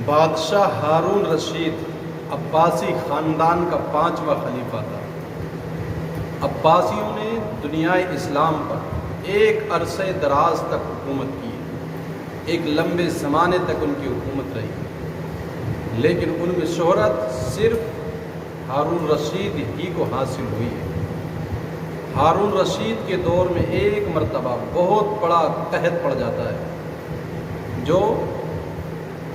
بادشاہ ہارون رشید عباسی خاندان کا 5واں خلیفہ تھا۔ عباسیوں نے دنیائے اسلام پر ایک عرصے دراز تک حکومت کی، ایک لمبے زمانے تک ان کی حکومت رہی، لیکن ان میں شہرت صرف ہارون رشید ہی کو حاصل ہوئی ہے۔ ہارون رشید کے دور میں ایک مرتبہ بہت بڑا قحط پڑ جاتا ہے جو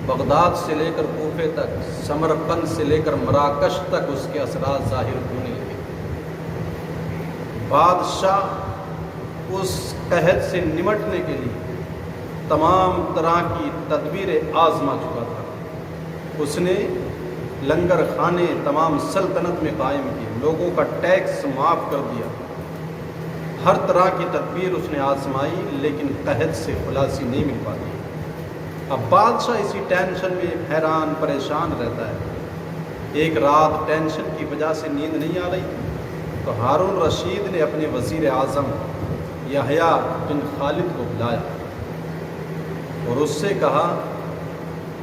بغداد سے لے کر کوفے تک، سمرقند سے لے کر مراکش تک اس کے اثرات ظاہر ہونے لگے۔ بادشاہ اس قحط سے نمٹنے کے لیے تمام طرح کی تدبیریں آزما چکا تھا۔ اس نے لنگر خانے تمام سلطنت میں قائم کیے، لوگوں کا ٹیکس معاف کر دیا، ہر طرح کی تدبیر اس نے آزمائی، لیکن قحط سے خلاصی نہیں مل پاتی۔ اب بادشاہ اسی ٹینشن میں حیران پریشان رہتا ہے۔ ایک رات ٹینشن کی وجہ سے نیند نہیں آ رہی تھی تو ہارون رشید نے اپنے وزیر اعظم یحییٰ بن خالد کو بلایا اور اس سے کہا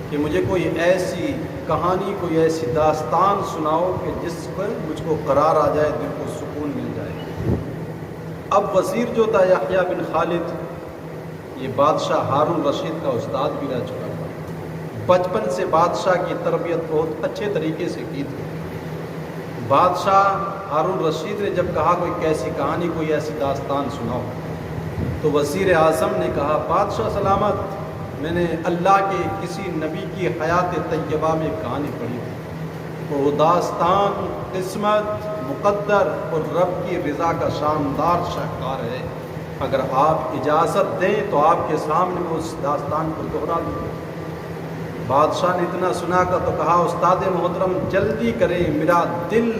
کہ مجھے کوئی ایسی کہانی، کوئی ایسی داستان سناؤ کہ جس پر مجھ کو قرار آ جائے، دل کو سکون مل جائے۔ اب وزیر جو تھا یحییٰ بن خالد، یہ بادشاہ ہارون رشید کا استاد بھی رہ چکا تھا۔ بچپن سے بادشاہ کی تربیت بہت اچھے طریقے سے کی تھی۔ بادشاہ ہارون رشید نے جب کہا کوئی کیسی کہانی، کوئی ایسی داستان سناؤ، تو وزیر اعظم نے کہا بادشاہ سلامت، میں نے اللہ کے کسی نبی کی حیات طیبہ میں کہانی پڑھی تھی، وہ داستان قسمت، مقدر اور رب کی رضا کا شاندار شاہکار ہے۔ اگر آپ اجازت دیں تو آپ کے سامنے وہ اس داستان کو دہرا دوں۔ بادشاہ نے اتنا سنا کر تو کہا استاد محترم جلدی کریں، میرا دل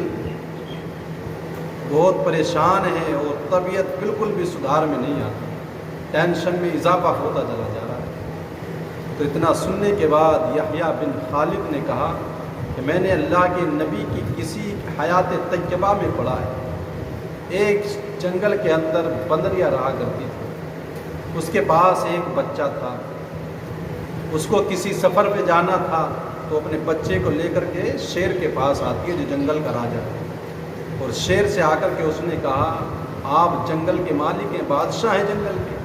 بہت پریشان ہے اور طبیعت بالکل بھی سدھار میں نہیں آتی، ٹینشن میں اضافہ ہوتا چلا جا رہا ہے۔ تو اتنا سننے کے بعد یحییٰ بن خالد نے کہا کہ میں نے اللہ کے نبی کی کسی حیات طیبہ میں پڑھا ہے، ایک جنگل کے اندر بندریاں رہا کرتی تھی، اس کے پاس ایک بچہ تھا، اس کو کسی سفر پہ جانا تھا تو اپنے بچے کو لے کر کے شیر کے پاس آتی ہے جو جنگل کا راجا ہے، اور شیر سے آ کر کے اس نے کہا آپ جنگل کے مالک ہیں، بادشاہ ہیں جنگل کے،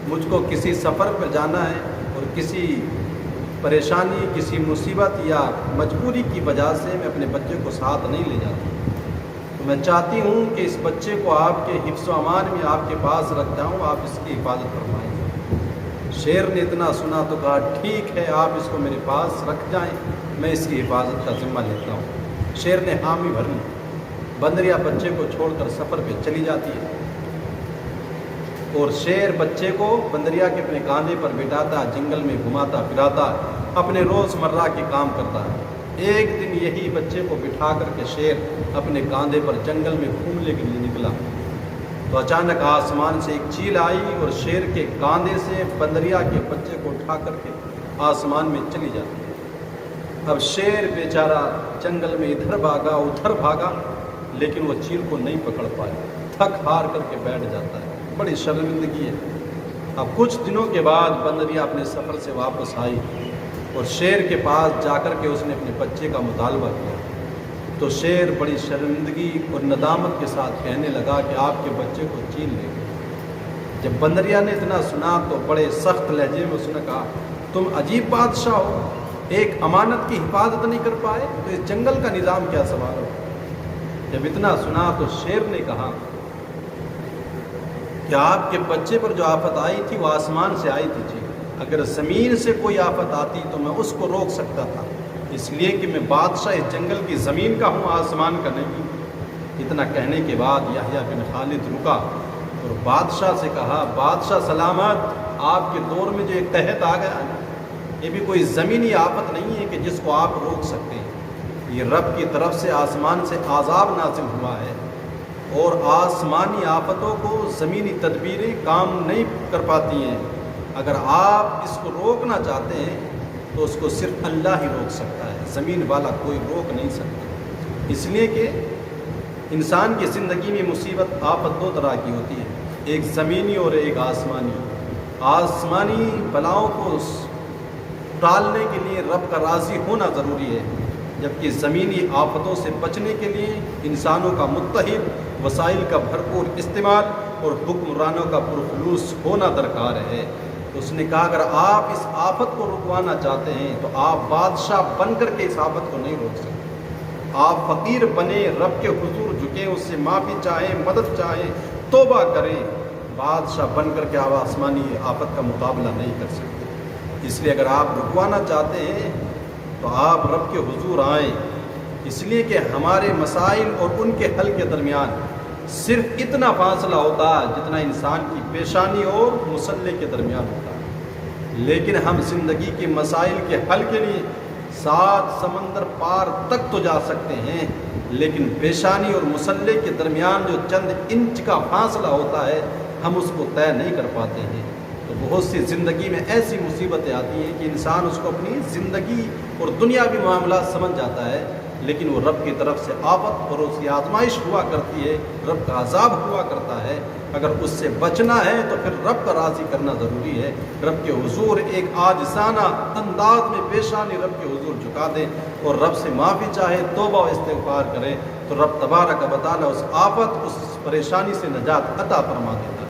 مجھ کو کسی سفر پر جانا ہے اور کسی پریشانی، کسی مصیبت یا مجبوری کی وجہ سے میں اپنے بچے کو ساتھ نہیں لے جاتا، تو میں چاہتی ہوں کہ اس بچے کو آپ کے حفظ و امان میں آپ کے پاس رکھ جاؤں، آپ اس کی حفاظت فرمائیں۔ شیر نے اتنا سنا تو کہا ٹھیک ہے، آپ اس کو میرے پاس رکھ جائیں، میں اس کی حفاظت کا ذمہ لیتا ہوں۔ شیر نے حامی بھر لی، بندریا بچے کو چھوڑ کر سفر پہ چلی جاتی ہے اور شیر بچے کو بندریا کے اپنے کاندھے پر بٹھاتا، جنگل میں گھماتا پھراتا، اپنے روز مرہ کے کام کرتا ہے۔ ایک دن یہی بچے کو بٹھا کر کے شیر اپنے کاندھے پر جنگل میں گھومنے کے لیے نکلا تو اچانک آسمان سے ایک چیل آئی اور شیر کے کاندھے سے بندریا کے بچے کو اٹھا کر کے آسمان میں چلی جاتی ہے۔ اب شیر بیچارہ جنگل میں ادھر بھاگا ادھر بھاگا، لیکن وہ چیل کو نہیں پکڑ پایا، تھک ہار کر کے بیٹھ جاتا ہے، بڑی شرمندگی ہے۔ اب کچھ دنوں کے بعد بندریا اپنے سفر سے واپس آئی اور شیر کے پاس جا کر کے اس نے اپنے بچے کا مطالبہ کیا تو شیر بڑی شرمندگی اور ندامت کے ساتھ کہنے لگا کہ آپ کے بچے کو چین لے گئے۔ جب بندریا نے اتنا سنا تو بڑے سخت لہجے میں اس نے کہا تم عجیب بادشاہ ہو، ایک امانت کی حفاظت نہیں کر پائے تو اس جنگل کا نظام کیا سوال ہو۔ جب اتنا سنا تو شیر نے کہا کہ آپ کے بچے پر جو آفت آئی تھی وہ آسمان سے آئی تھی، جی اگر زمین سے کوئی آفت آتی تو میں اس کو روک سکتا تھا، اس لیے کہ میں بادشاہ اس جنگل کی زمین کا ہوں، آسمان کا نہیں۔ اتنا کہنے کے بعد یحییٰ بن خالد رکا اور بادشاہ سے کہا بادشاہ سلامت، آپ کے دور میں جو ایک قحط آ گیا ہے یہ بھی کوئی زمینی آفت نہیں ہے کہ جس کو آپ روک سکتے ہیں، یہ رب کی طرف سے آسمان سے عذاب نازل ہوا ہے اور آسمانی آفتوں کو زمینی تدبیریں کام نہیں کر پاتی ہیں، اگر آپ اس کو روکنا چاہتے ہیں تو اس کو صرف اللہ ہی روک سکتا ہے، زمین والا کوئی روک نہیں سکتا۔ اس لیے کہ انسان کی زندگی میں مصیبت آفت دو طرح کی ہوتی ہے، ایک زمینی اور ایک آسمانی۔ آسمانی بلاؤں کو ٹالنے کے لیے رب کا راضی ہونا ضروری ہے، جبکہ زمینی آفتوں سے بچنے کے لیے انسانوں کا متحد، وسائل کا بھرپور استعمال اور حکمرانوں کا پرخلوص ہونا درکار ہے۔ تو اس نے کہا اگر آپ اس آفت کو رکوانا چاہتے ہیں تو آپ بادشاہ بن کر کے اس آفت کو نہیں روک سکتے، آپ فقیر بنے، رب کے حضور جھکیں، اس سے معافی چاہیں، مدد چاہیں، توبہ کریں، بادشاہ بن کر کے آپ آسمانی آفت کا مقابلہ نہیں کر سکتے۔ اس لیے اگر آپ رکوانا چاہتے ہیں تو آپ رب کے حضور آئیں، اس لیے کہ ہمارے مسائل اور ان کے حل کے درمیان صرف اتنا فاصلہ ہوتا ہے جتنا انسان کی پیشانی اور مسلح کے درمیان ہوتا ہے، لیکن ہم زندگی کے مسائل کے حل کے لیے 7 سمندر پار تک تو جا سکتے ہیں، لیکن پیشانی اور مسلح کے درمیان جو چند انچ کا فاصلہ ہوتا ہے ہم اس کو طے نہیں کر پاتے ہیں۔ تو بہت سی زندگی میں ایسی مصیبتیں آتی ہیں کہ انسان اس کو اپنی زندگی اور دنیاوی معاملات سمجھ جاتا ہے، لیکن وہ رب کی طرف سے آفت اور اس کی آزمائش ہوا کرتی ہے، رب کا عذاب ہوا کرتا ہے۔ اگر اس سے بچنا ہے تو پھر رب کا راضی کرنا ضروری ہے، رب کے حضور ایک عاجزانہ انداز میں پیشانی رب کے حضور جھکا دیں اور رب سے معافی چاہے، توبہ و استغفار کریں، تو رب تبارک و تعالیٰ اس آفت، اس پریشانی سے نجات عطا فرما دیتا ہے۔